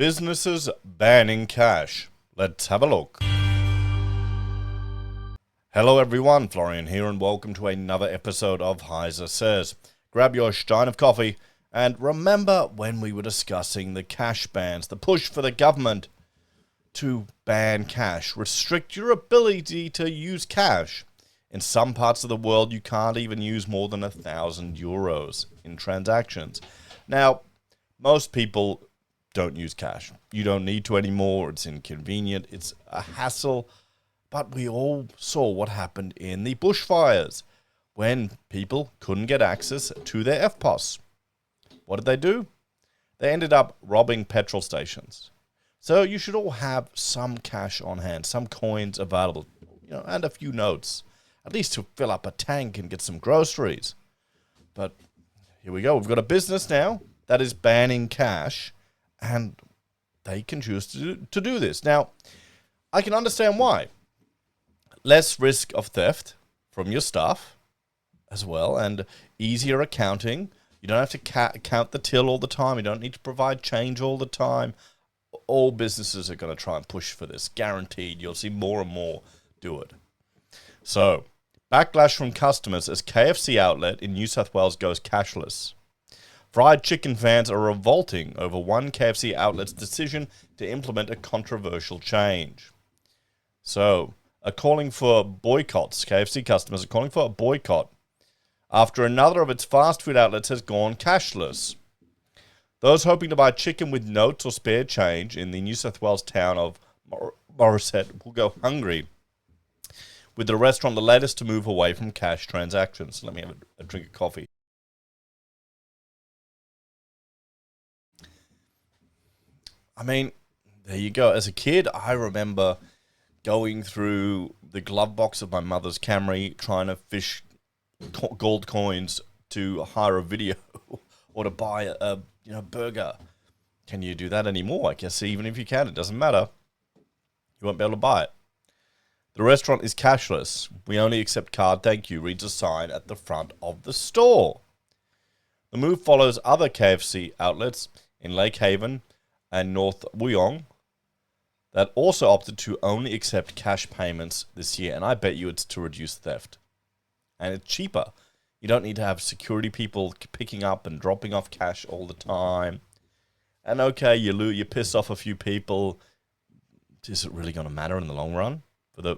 Businesses banning cash. Let's have a look. Hello everyone, Florian here and welcome to another episode of HeiseSays. Grab your stein of coffee and remember when we were discussing the cash bans, the push for the government to ban cash, restrict your ability to use cash. In some parts of the world you can't even use more than €1,000 in transactions. Now, most people don't use cash. You don't need to anymore. It's inconvenient. It's a hassle. But we all saw what happened in the bushfires when people couldn't get access to their FPOS. What did they do? They ended up robbing petrol stations. So you should all have some cash on hand, some coins available, and a few notes, at least to fill up a tank and get some groceries. But here we go. We've got a business now that is banning cash, and they can choose to do this. Now, I can understand why. Less risk of theft from your stuff as well, and easier accounting. You don't have to count the till all the time. You don't need to provide change all the time. All businesses are going to try and push for this. Guaranteed. You'll see more and more do it. So, backlash from customers as KFC outlet in New South Wales goes cashless. Fried chicken fans are revolting over one KFC outlet's decision to implement a controversial change. So, are calling for boycotts. KFC customers are calling for a boycott after another of its fast food outlets has gone cashless. Those hoping to buy chicken with notes or spare change in the New South Wales town of Morisset will go hungry, with the restaurant the latest to move away from cash transactions. Let me have a drink of coffee. I mean, there you go. As a kid, I remember going through the glove box of my mother's Camry, trying to fish gold coins to hire a video or to buy a burger. Can you do that anymore? I guess even if you can, it doesn't matter. You won't be able to buy it. The restaurant is cashless. We only accept card, thank you, reads a sign at the front of the store. The move follows other KFC outlets in Lake Haven and North Wyong that also opted to only accept cash payments this year. And I bet you it's to reduce theft. And it's cheaper. You don't need to have security people picking up and dropping off cash all the time. And okay, you piss off a few people. Is it really going to matter in the long run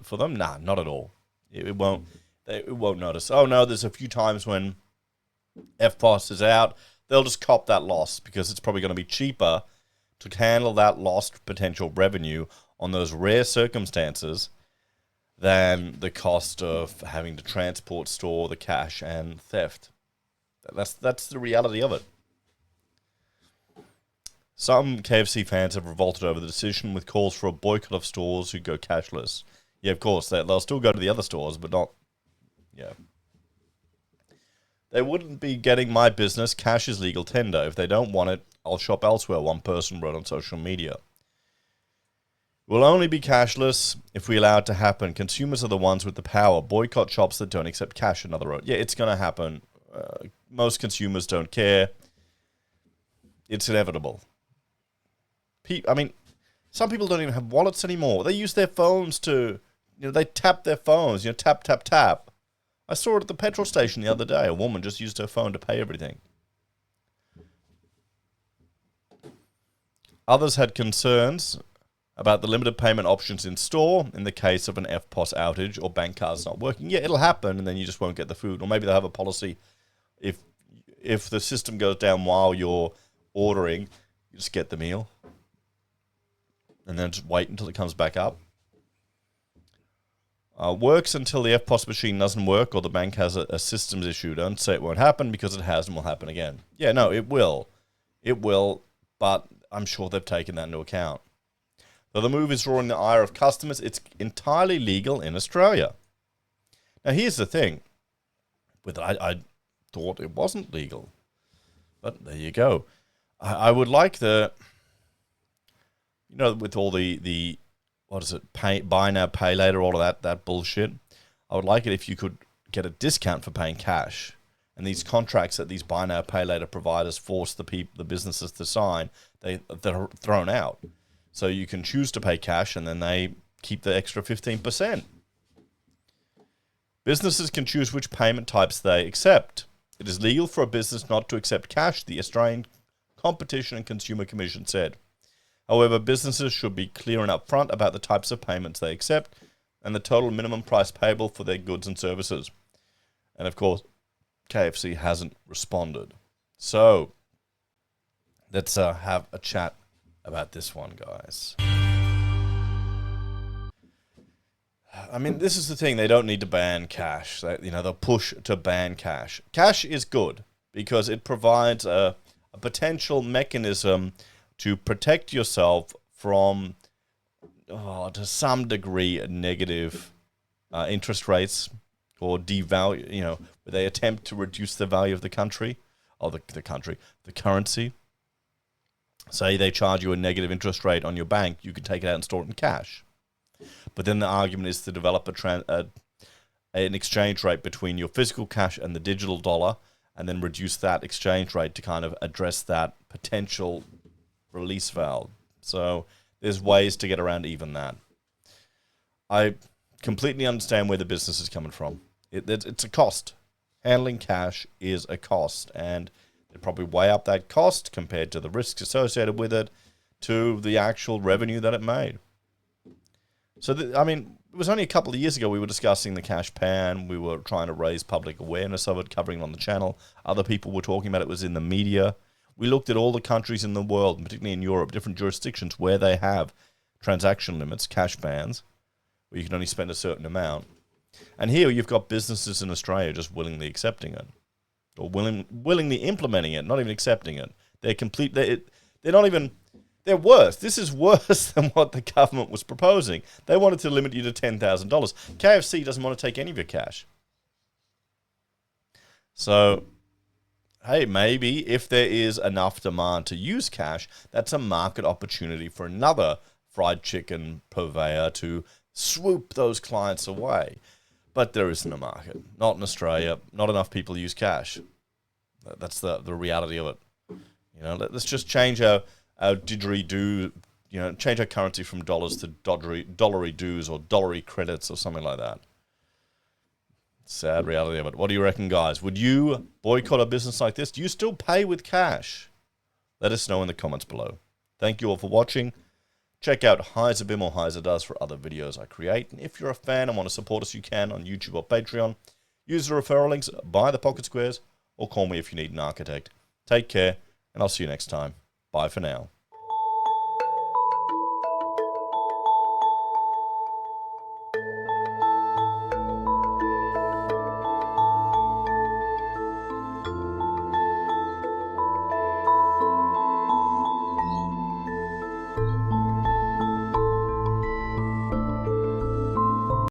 for them? Nah, not at all. It won't. It won't notice. Oh no, there's a few times when FPOS is out. They'll just cop that loss because it's probably going to be cheaper to handle that lost potential revenue on those rare circumstances than the cost of having to transport, store the cash, and theft. That's the reality of it. Some KFC fans have revolted over the decision with calls for a boycott of stores who go cashless. Yeah, of course, they'll still go to the other stores, but not... Yeah. They wouldn't be getting my business. Cash is legal tender. If they don't want it, I'll shop elsewhere, one person wrote on social media. We'll only be cashless if we allow it to happen. Consumers are the ones with the power. Boycott shops that don't accept cash, another wrote. Yeah, it's going to happen. Most consumers don't care. It's inevitable. Some people don't even have wallets anymore. They use their phones to, they tap their phones, tap, tap, tap. I saw it at the petrol station the other day. A woman just used her phone to pay everything. Others had concerns about the limited payment options in store in the case of an FPOS outage or bank cards not working. Yeah, it'll happen, and then you just won't get the food. Or maybe they'll have a policy if the system goes down while you're ordering, you just get the meal. And then just wait until it comes back up. Works until the FPOS machine doesn't work or the bank has a systems issue. Don't say it won't happen because it has and will happen again. Yeah, no, it will. It will, but I'm sure they've taken that into account. Though the move is drawing the ire of customers, it's entirely legal in Australia. Now, here's the thing. I thought it wasn't legal. But there you go. I would like with all the what is it, buy now, pay later, all of that bullshit. I would like it if you could get a discount for paying cash. And these contracts that these buy now, pay later providers force the businesses to sign, they're thrown out. So you can choose to pay cash, and then they keep the extra 15%. Businesses can choose which payment types they accept. It is legal for a business not to accept cash, the Australian Competition and Consumer Commission said. However, businesses should be clear and upfront about the types of payments they accept and the total minimum price payable for their goods and services. And of course, KFC hasn't responded. So, let's have a chat about this one, guys. I mean, this is the thing. They don't need to ban cash. They'll push to ban cash. Cash is good because it provides a potential mechanism to protect yourself from, to some degree, negative interest rates or devalue, where they attempt to reduce the value of the country, or the currency. Say they charge you a negative interest rate on your bank, you can take it out and store it in cash. But then the argument is to develop an exchange rate between your physical cash and the digital dollar, and then reduce that exchange rate to kind of address that potential release valve. So there's ways to get around even that. I completely understand where the business is coming from. It's a cost. Handling cash is a cost, and they probably weigh up that cost compared to the risks associated with it to the actual revenue that it made. So, it was only a couple of years ago we were discussing the cash ban. We were trying to raise public awareness of it, covering it on the channel. Other people were talking about it. It was in the media. We looked at all the countries in the world, particularly in Europe, different jurisdictions where they have transaction limits, cash bans, where you can only spend a certain amount. And here you've got businesses in Australia just willingly accepting it, or willingly implementing it, not even accepting it. They're worse. This is worse than what the government was proposing. They wanted to limit you to $10,000. KFC doesn't want to take any of your cash. So, hey, maybe if there is enough demand to use cash, that's a market opportunity for another fried chicken purveyor to swoop those clients away. But there isn't a market. Not in Australia. Not enough people use cash. That's the reality of it. Let's just change our didgeridoo, change our currency from dollars to dollary doos or dollary credits or something like that. Sad reality of it. What do you reckon, guys? Would you boycott a business like this? Do you still pay with cash? Let us know in the comments below. Thank you all for watching. Check out HeiseBim or HeiseDoes for other videos I create. And if you're a fan and want to support us, you can on YouTube or Patreon. Use the referral links, buy the pocket squares, or call me if you need an architect. Take care, and I'll see you next time. Bye for now.